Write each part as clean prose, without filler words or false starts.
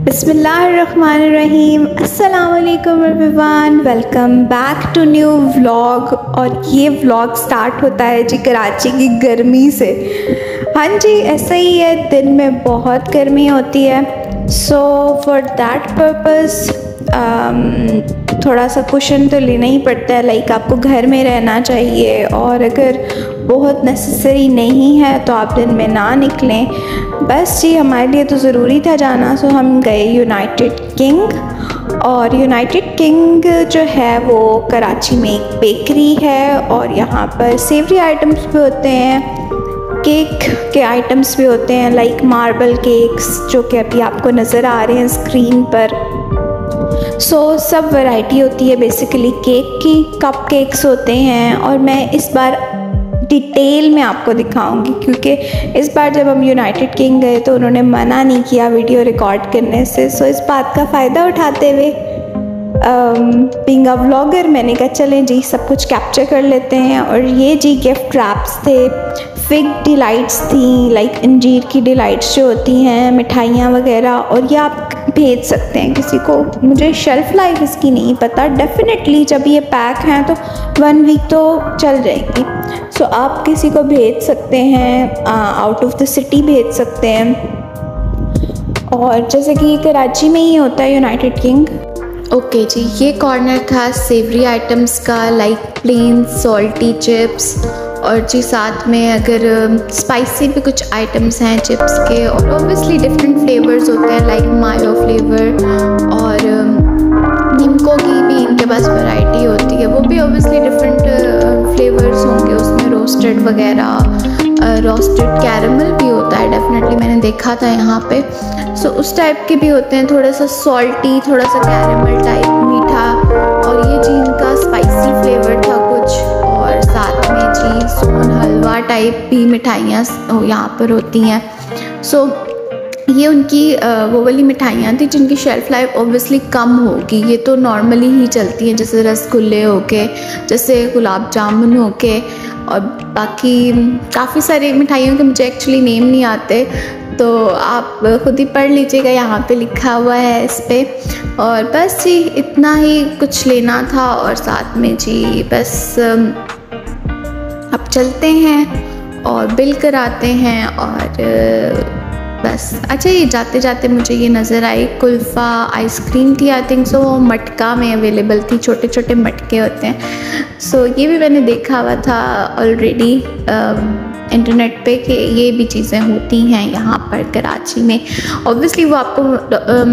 बिस्मिल्लाहिर्रहमानिर्रहीम। अस्सलाम वालेकुम everyone, welcome back to new vlog. और ये व्लॉग स्टार्ट होता है जी कराची की गर्मी से। हाँ जी, ऐसा ही है, दिन में बहुत गर्मी होती है। सो फॉर दैट पर्पस थोड़ा सा कुशन तो लेना ही पड़ता है। लाइक आपको घर में रहना चाहिए और अगर बहुत नेसेसरी नहीं है तो आप दिन में ना निकलें। बस जी, हमारे लिए तो ज़रूरी था जाना, सो हम गए यूनाइटेड किंग। और यूनाइटेड किंग जो है वो कराची में एक बेकरी है और यहाँ पर सेवरी आइटम्स भी होते हैं, केक के आइटम्स भी होते हैं, लाइक मार्बल केक्स जो कि अभी आपको नज़र आ रहे हैं स्क्रीन पर। सब वैरायटी होती है बेसिकली केक की। कप केक्स होते हैं और मैं इस बार डिटेल में आपको दिखाऊंगी क्योंकि इस बार जब हम यूनाइटेड किंग गए तो उन्होंने मना नहीं किया वीडियो रिकॉर्ड करने से। इस बात का फ़ायदा उठाते हुए बीइंग अ व्लॉगर मैंने कहा चलें जी सब कुछ कैप्चर कर लेते हैं। और ये जी गिफ्ट रैप्स थे, फिग डिलाइट्स थी, लाइक अंजीर की डिलाइट्स जो होती हैं, मिठाइयाँ वगैरह। और ये आप भेज सकते हैं किसी को। मुझे शेल्फ़ लाइफ इसकी नहीं पता, डेफिनेटली जब ये पैक हैं तो 1 वीक तो चल जाएगी। आप किसी को भेज सकते हैं, आउट ऑफ द सिटी भेज सकते हैं। और जैसे कि कराची में ही होता है यूनाइटेड किंग। ओके जी, ये कॉर्नर था सेवरी आइटम्स का, लाइक प्लेन सॉल्टी चिप्स और जी साथ में अगर स्पाइसी भी कुछ आइटम्स हैं चिप्स के। और ऑब्वियसली डिफरेंट फ्लेवर्स होते हैं लाइक मायो फ्लेवर और निम्को की भी इनके पास वैरायटी होती है, वो भी ऑब्वियसली डिफरेंट फ्लेवर्स होंगे उसमें, रोस्टेड वगैरह, रोस्टेड कैरमल भी होता है डेफिनेटली, मैंने देखा था यहाँ पे। उस टाइप के भी होते हैं, थोड़ा सा सॉल्टी, थोड़ा सा कैरमल टाइप मीठा। और ये जी इनका स्पाइसी फ्लेवर था कुछ। और साथ में जी सोन हलवा टाइप भी मिठाइयाँ यहाँ पर होती हैं। ये उनकी वो वाली मिठाइयाँ थी जिनकी शेल्फ़ लाइफ ऑब्वियसली कम होगी। ये तो नॉर्मली ही चलती हैं, जैसे रसगुल्ले होके, जैसे गुलाब जामुन होके, और बाकी काफ़ी सारी मिठाइयों के मुझे एक्चुअली नेम नहीं आते, तो आप खुद ही पढ़ लीजिएगा, यहाँ पे लिखा हुआ है इस पे। और बस जी इतना ही कुछ लेना था। और साथ में जी बस अब चलते हैं और बिल कराते हैं। और बस अच्छा, ये जाते जाते मुझे ये नज़र आई कुल्फ़ा आइसक्रीम थी, आई थिंक सो, मटका में अवेलेबल थी, छोटे छोटे मटके होते हैं। ये भी मैंने देखा हुआ था ऑलरेडी इंटरनेट पे कि ये भी चीज़ें होती हैं यहाँ पर कराची में। ऑब्वियसली वो आपको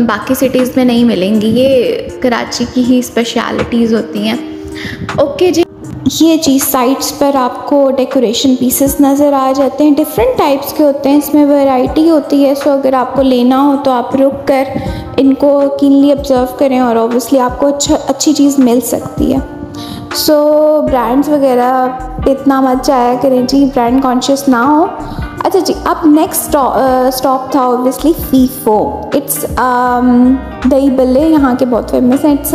बाकी सिटीज़ में नहीं मिलेंगी, ये कराची की ही स्पेशलिटीज़ होती हैं। ओके जी, ये चीज़ साइट्स पर आपको डेकोरेशन पीसेस नज़र आ जाते हैं, डिफरेंट टाइप्स के होते हैं, इसमें वैरायटी होती है। अगर आपको लेना हो तो आप रुक कर इनको कीनली ऑब्ज़र्व करें और ऑब्वियसली आपको अच्छी चीज़ मिल सकती है। ब्रांड्स वगैरह इतना मत जाया करें जी, ब्रांड कॉन्शियस ना हो। अच्छा जी, अब नेक्स्ट स्टॉप था ऑब्वियसली फीफो। इट्स दही बल्ले यहाँ के बहुत फेमस हैं। इट्स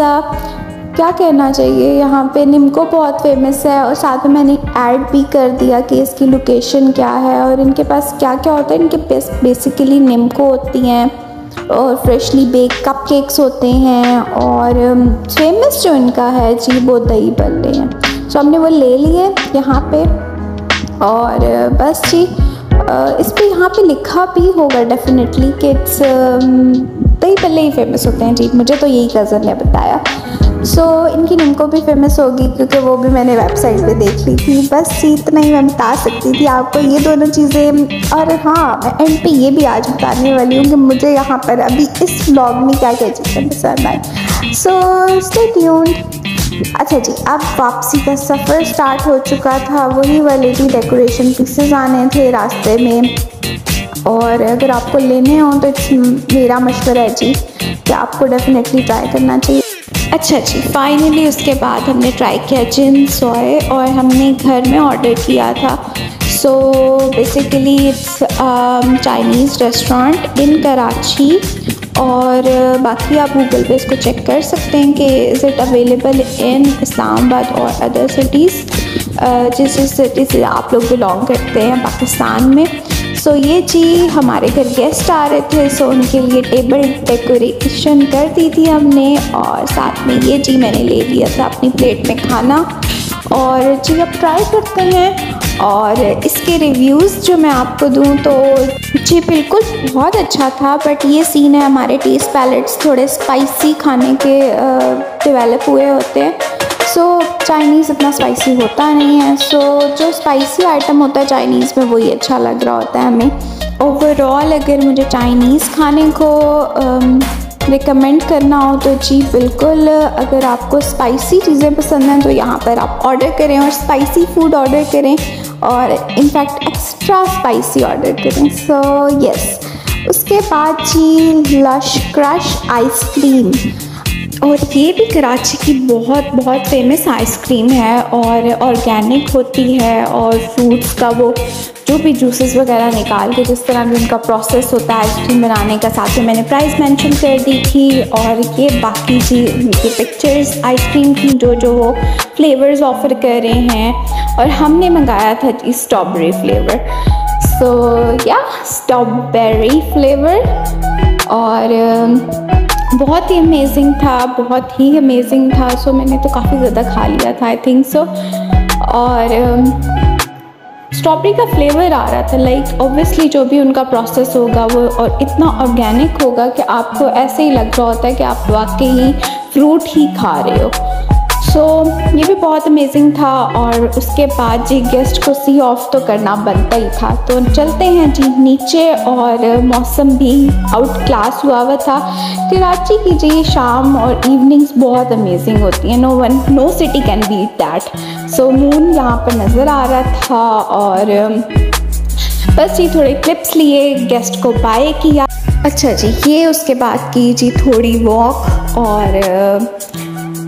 क्या कहना चाहिए, यहाँ पे निम्को बहुत फेमस है। और साथ में मैंने ऐड भी कर दिया कि इसकी लोकेशन क्या है और इनके पास क्या क्या होता है। इनके पास बेसिकली निम्को होती हैं और फ्रेशली बेक कप केक्स होते हैं। और फेमस जो इनका है जी वो दही बल्ले हैं। हमने वो ले लिए यहाँ पे। और बस जी इस पे यहाँ पे लिखा भी होगा डेफिनेटली कि इट्स दही बल्ले ही फेमस होते हैं जी, मुझे तो यही कज़न ने बताया। इनकी निम्को भी फेमस होगी क्योंकि वो भी मैंने वेबसाइट पे देख ली थी। बस इतना ही मैं बता सकती थी आपको, ये दोनों चीज़ें। और हाँ, मैं एंड पे ये भी आज बताने वाली हूँ कि मुझे यहाँ पर अभी इस व्लॉग में क्या क्या चीज़ें पसंद आई। Stay tuned. अच्छा जी, अब वापसी का सफ़र स्टार्ट हो चुका था। वही वाले भी डेकोरेशन पीसेस आने थे रास्ते में। और अगर आपको लेने हो तो मेरा मशवरा है जी कि आपको डेफिनेटली ट्राई करना चाहिए। अच्छा जी, फाइनली उसके बाद हमने ट्राई किया जिन सोए और हमने घर में ऑर्डर किया था। Basically it's Chinese restaurant in Karachi. और बाकी आप गूगल पे इसको चेक कर सकते हैं कि is it available in Islamabad और अदर सिटीज़, जिस सिटी से आप लोग बिलोंग करते हैं पाकिस्तान में। सो ये जी हमारे घर गेस्ट आ रहे थे, सो उनके लिए टेबल डेकोरेशन कर दी थी हमने, और साथ में ये जी मैंने ले लिया था अपनी प्लेट में खाना। और जी अब ट्राई करते हैं और इसके रिव्यूज़ जो मैं आपको दूं तो जी बिल्कुल बहुत अच्छा था, बट ये सीन है हमारे टेस्ट पैलेट्स थोड़े स्पाइसी खाने के डेवलप हुए होते हैं। सो चाइनीज़ इतना स्पाइसी होता नहीं है, सो जो स्पाइसी आइटम होता है चाइनीज़ में वही अच्छा लग रहा होता है हमें। ओवरऑल अगर मुझे चाइनीज़ खाने को रिकमेंड करना हो तो जी बिल्कुल, अगर आपको स्पाइसी चीज़ें पसंद हैं तो यहाँ पर आप ऑर्डर करें और स्पाइसी फूड ऑर्डर करें, और इनफैक्ट एक्स्ट्रा स्पाइसी ऑर्डर करें। सो यस, उसके बाद जी लश क्रश आइसक्रीम, और ये भी कराची की बहुत फेमस आइसक्रीम है और ऑर्गेनिक होती है, और फ्रूट्स का वो जो भी जूसेस वगैरह निकाल के जिस तरह भी उनका प्रोसेस होता है आइसक्रीम बनाने का, साथ में मैंने प्राइस मेंशन कर दी थी। और ये बाकी जी उनकी पिक्चर्स आइसक्रीम की जो वो फ्लेवर्स ऑफ़र कर रहे हैं, और हमने मंगाया था जी स्ट्रॉबेरी फ्लेवर। सो या स्ट्रॉबेरी फ्लेवर, और बहुत ही अमेजिंग था, बहुत ही अमेजिंग था। सो मैंने तो काफ़ी ज़्यादा खा लिया था आई थिंक सो। और स्ट्रॉबेरी का फ्लेवर आ रहा था, लाइक ऑब्वियसली जो भी उनका प्रोसेस होगा वो और इतना ऑर्गेनिक होगा कि आपको ऐसे ही लग रहा होता है कि आप वाकई फ्रूट ही खा रहे हो। सो ये भी बहुत अमेजिंग था। और उसके बाद जी गेस्ट को सी ऑफ तो करना बनता ही था, तो चलते हैं जी नीचे। और मौसम भी आउट क्लास हुआ था। कराची की जी शाम और इवनिंग्स बहुत अमेजिंग होती हैं, no city can beat that. So moon यहाँ पर नज़र आ रहा था, और बस जी थोड़े क्लिप्स लिए, गेस्ट को बाय किया। अच्छा जी, ये उसके बाद की जी थोड़ी वॉक, और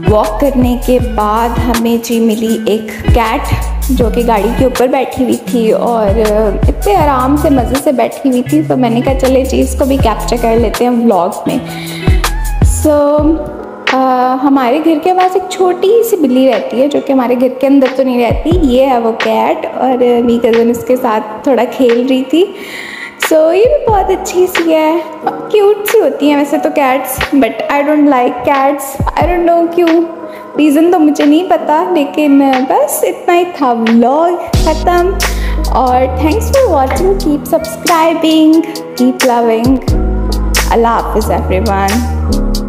वॉक करने के बाद हमें जी मिली एक कैट जो कि गाड़ी के ऊपर बैठी हुई थी, और इतने आराम से मज़े से बैठी हुई थी। तो मैंने कहा चले जी इसको भी कैप्चर कर लेते हैं व्लॉग में। सो हमारे घर के पास एक छोटी सी बिल्ली रहती है जो कि हमारे घर के अंदर तो नहीं रहती, ये है वो कैट, और मेरी कज़न इसके साथ थोड़ा खेल रही थी। सो ये भी बहुत अच्छी सी है, क्यूट सी होती हैं वैसे तो cats, but I don't like cats, I don't know क्यों, रीज़न तो मुझे नहीं पता, लेकिन बस इतना ही था, व्लॉग ख़त्म। और thanks for watching, keep subscribing, keep loving, अल्लाह हाफिज़ एवरीवन।